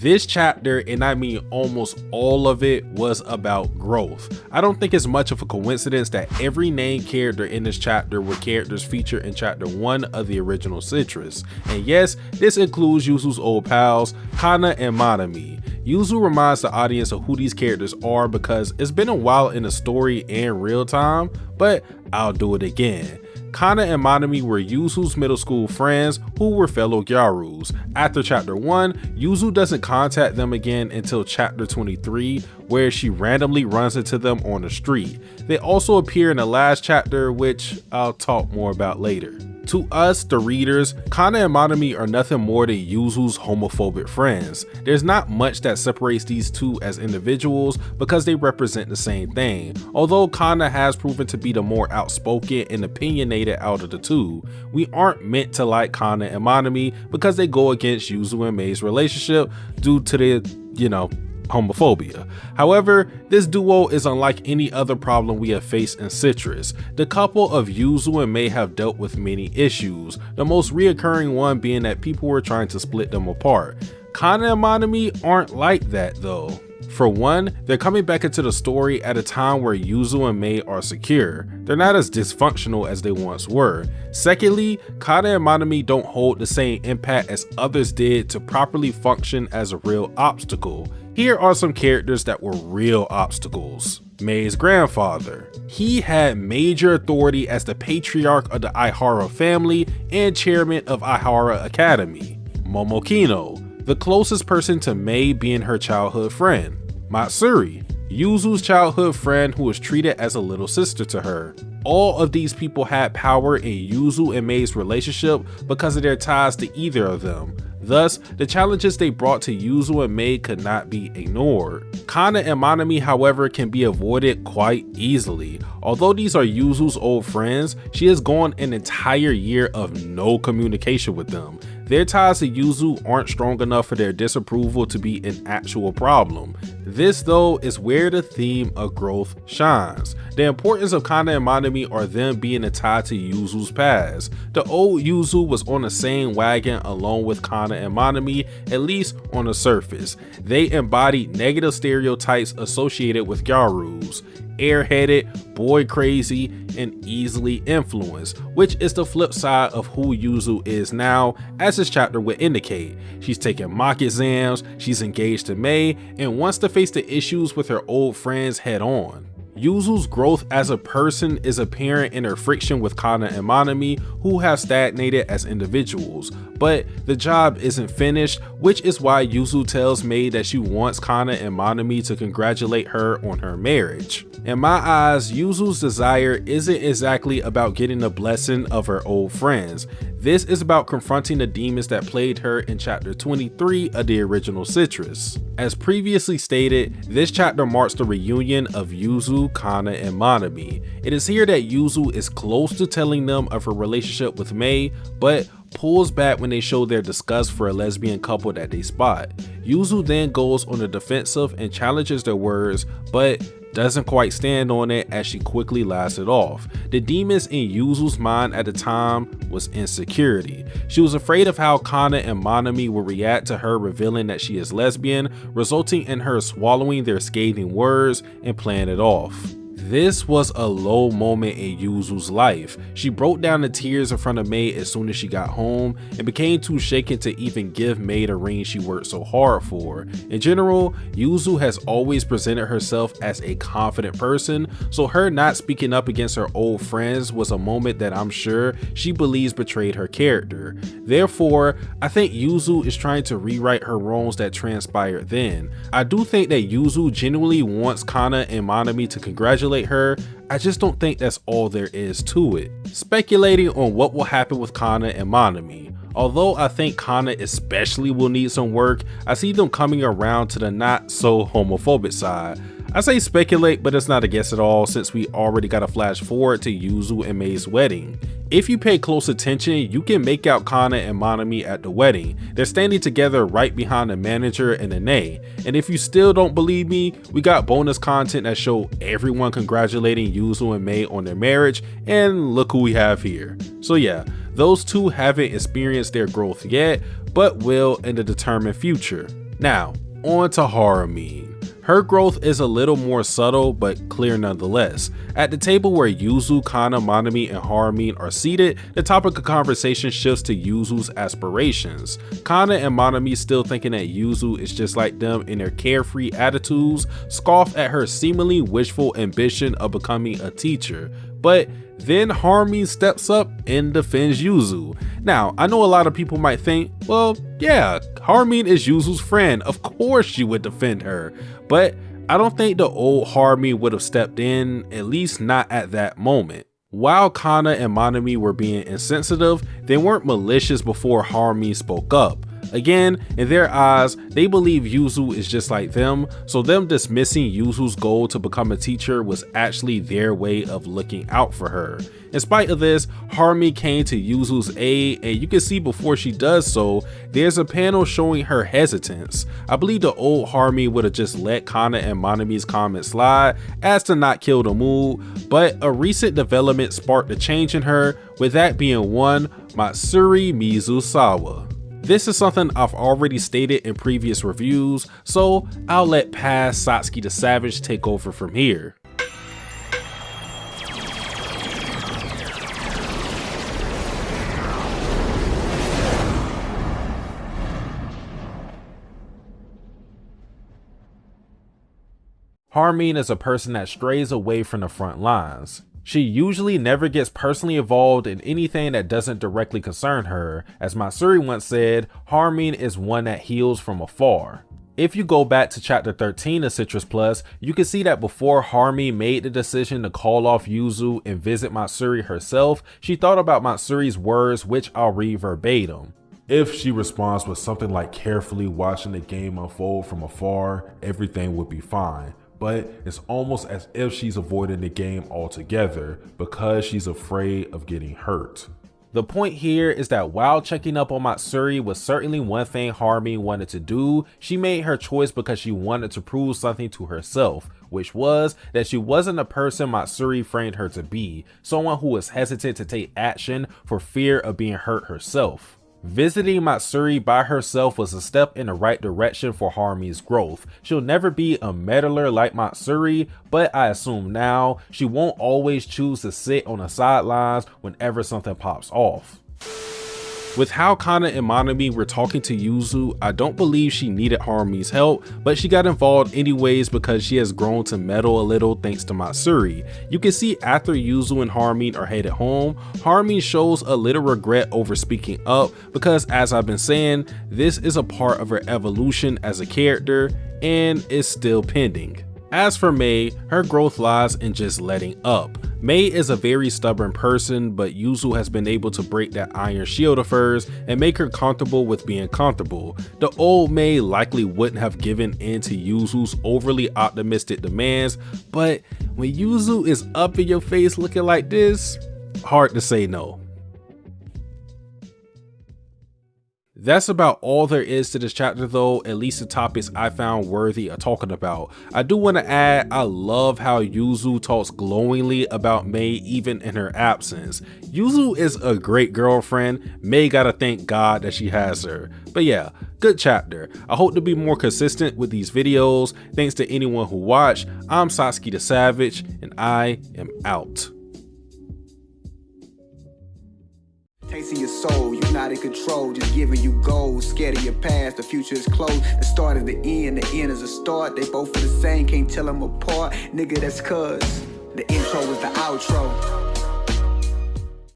This chapter, and I mean almost all of it, was about growth. I don't think it's much of a coincidence that every named character in this chapter were characters featured in chapter 1 of the original Citrus. And yes, this includes Yuzu's old pals, Kana and Manami. Yuzu reminds the audience of who these characters are because it's been a while in the story and real time, but I'll do it again. Kana and Manami were Yuzu's middle school friends who were fellow Gyarus. After chapter 1, Yuzu doesn't contact them again until chapter 23, where she randomly runs into them on the street. They also appear in the last chapter, which I'll talk more about later. To us, the readers, Kana and Manami are nothing more than Yuzu's homophobic friends. There's not much that separates these two as individuals because they represent the same thing. Although Kana has proven to be the more outspoken and opinionated out of the two, we aren't meant to like Kana and Manami because they go against Yuzu and Mei's relationship due to their, homophobia. However, this duo is unlike any other problem we have faced in Citrus. The couple of Yuzu and Mei have dealt with many issues, the most reoccurring one being that people were trying to split them apart. Kana and Manami aren't like that though. For one, they're coming back into the story at a time where Yuzu and Mei are secure. They're not as dysfunctional as they once were. Secondly, Kana and Manami don't hold the same impact as others did to properly function as a real obstacle. Here are some characters that were real obstacles. Mei's grandfather. He had major authority as the patriarch of the Aihara family and chairman of Aihara Academy. Momokino, the closest person to Mei being her childhood friend. Matsuri, Yuzu's childhood friend who was treated as a little sister to her. All of these people had power in Yuzu and Mei's relationship because of their ties to either of them. Thus, the challenges they brought to Yuzu and Mei could not be ignored. Kana and Manami, however, can be avoided quite easily. Although these are Yuzu's old friends, she has gone an entire year of no communication with them. Their ties to Yuzu aren't strong enough for their disapproval to be an actual problem. This though is where the theme of growth shines. The importance of Kana and Manami are them being a tie to Yuzu's past. The old Yuzu was on the same wagon along with Kana and Manami, at least on the surface. They embodied negative stereotypes associated with Gyarus. Airheaded, boy crazy, and easily influenced, which is the flip side of who Yuzu is now, as this chapter would indicate. She's taking mock exams, she's engaged to Mei, and wants to face the issues with her old friends head on. Yuzu's growth as a person is apparent in her friction with Kana and Manami, who have stagnated as individuals, but the job isn't finished, which is why Yuzu tells Mei that she wants Kana and Manami to congratulate her on her marriage. In my eyes, Yuzu's desire isn't exactly about getting the blessing of her old friends. This is about confronting the demons that plagued her in chapter 23 of the original Citrus. As previously stated, this chapter marks the reunion of Yuzu, Kana, and Manami. It is here that Yuzu is close to telling them of her relationship with Mei, but pulls back when they show their disgust for a lesbian couple that they spot. Yuzu then goes on the defensive and challenges their words, but doesn't quite stand on it as she quickly laughs it off. The demons in Yuzu's mind at the time was insecurity. She was afraid of how Kana and Manami would react to her revealing that she is lesbian, resulting in her swallowing their scathing words and playing it off. This was a low moment in Yuzu's life. She broke down in tears in front of Mei as soon as she got home and became too shaken to even give Mei the ring she worked so hard for. In general, Yuzu has always presented herself as a confident person, so her not speaking up against her old friends was a moment that I'm sure she believes betrayed her character. Therefore, I think Yuzu is trying to rewrite her wrongs that transpired then. I do think that Yuzu genuinely wants Kana and Manami to congratulate her. I just don't think that's all there is to it. Speculating on what will happen with Kana and Manami. Although I think Kana especially will need some work, I see them coming around to the not so homophobic side. I say speculate, but it's not a guess at all since we already got a flash forward to Yuzu and Mei's wedding. If you pay close attention, you can make out Kana and Manami at the wedding. They're standing together right behind the manager and Ine. And if you still don't believe me, we got bonus content that show everyone congratulating Yuzu and Mei on their marriage, and look who we have here. So yeah, those two haven't experienced their growth yet, but will in the determined future. Now, on to Harumi. Her growth is a little more subtle, but clear nonetheless. At the table where Yuzu, Kana, Manami, and Harumi are seated, the topic of conversation shifts to Yuzu's aspirations. Kana and Manami, still thinking that Yuzu is just like them in their carefree attitudes, scoff at her seemingly wishful ambition of becoming a teacher. But then Harumi steps up and defends Yuzu. Now, I know a lot of people might think, well, yeah, Harumi is Yuzu's friend, of course she would defend her. But I don't think the old Harumi would have stepped in, at least not at that moment. While Kana and Manami were being insensitive, they weren't malicious before Harumi spoke up. Again, in their eyes, they believe Yuzu is just like them, so them dismissing Yuzu's goal to become a teacher was actually their way of looking out for her. In spite of this, Harumi came to Yuzu's aid, and you can see before she does so, there's a panel showing her hesitance. I believe the old Harumi would have just let Kana and Manami's comments slide as to not kill the mood, but a recent development sparked a change in her, with that being one Matsuri Mizusawa. This is something I've already stated in previous reviews, so I'll let past Satsuki the Savage take over from here. Harumi is a person that strays away from the front lines. She usually never gets personally involved in anything that doesn't directly concern her. As Matsuri once said, Harumi is one that heals from afar. If you go back to chapter 13 of Citrus Plus, you can see that before Harumi made the decision to call off Yuzu and visit Matsuri herself, she thought about Matsuri's words, which I'll read verbatim. If she responds with something like carefully watching the game unfold from afar, everything would be fine. But it's almost as if she's avoiding the game altogether because she's afraid of getting hurt. The point here is that while checking up on Matsuri was certainly one thing Harumi wanted to do, she made her choice because she wanted to prove something to herself, which was that she wasn't the person Matsuri framed her to be, someone who was hesitant to take action for fear of being hurt herself. Visiting Matsuri by herself was a step in the right direction for Harumi's growth. She'll never be a meddler like Matsuri, but I assume now she won't always choose to sit on the sidelines whenever something pops off. With how Kana and Manami were talking to Yuzu, I don't believe she needed Harumi's help, but she got involved anyways because she has grown to meddle a little thanks to Matsuri. You can see after Yuzu and Harumi are headed home, Harumi shows a little regret over speaking up because, as I've been saying, this is a part of her evolution as a character and is still pending. As for Mei, her growth lies in just letting up. Mei is a very stubborn person, but Yuzu has been able to break that iron shield of hers and make her comfortable with being comfortable. The old Mei likely wouldn't have given in to Yuzu's overly optimistic demands, but when Yuzu is up in your face looking like this, hard to say no. That's about all there is to this chapter though, at least the topics I found worthy of talking about. I do want to add, I love how Yuzu talks glowingly about Mei even in her absence. Yuzu is a great girlfriend. Mei gotta thank God that she has her. But yeah, good chapter. I hope to be more consistent with these videos. Thanks to anyone who watched. I'm Satsuki the Savage, and I am out. Tasting your soul, you're not in control, just giving you goals. Scared of your past, the future is closed. The start is the end is a start. They both are the same, can't tell them apart. Nigga, that's cuz the intro is the outro.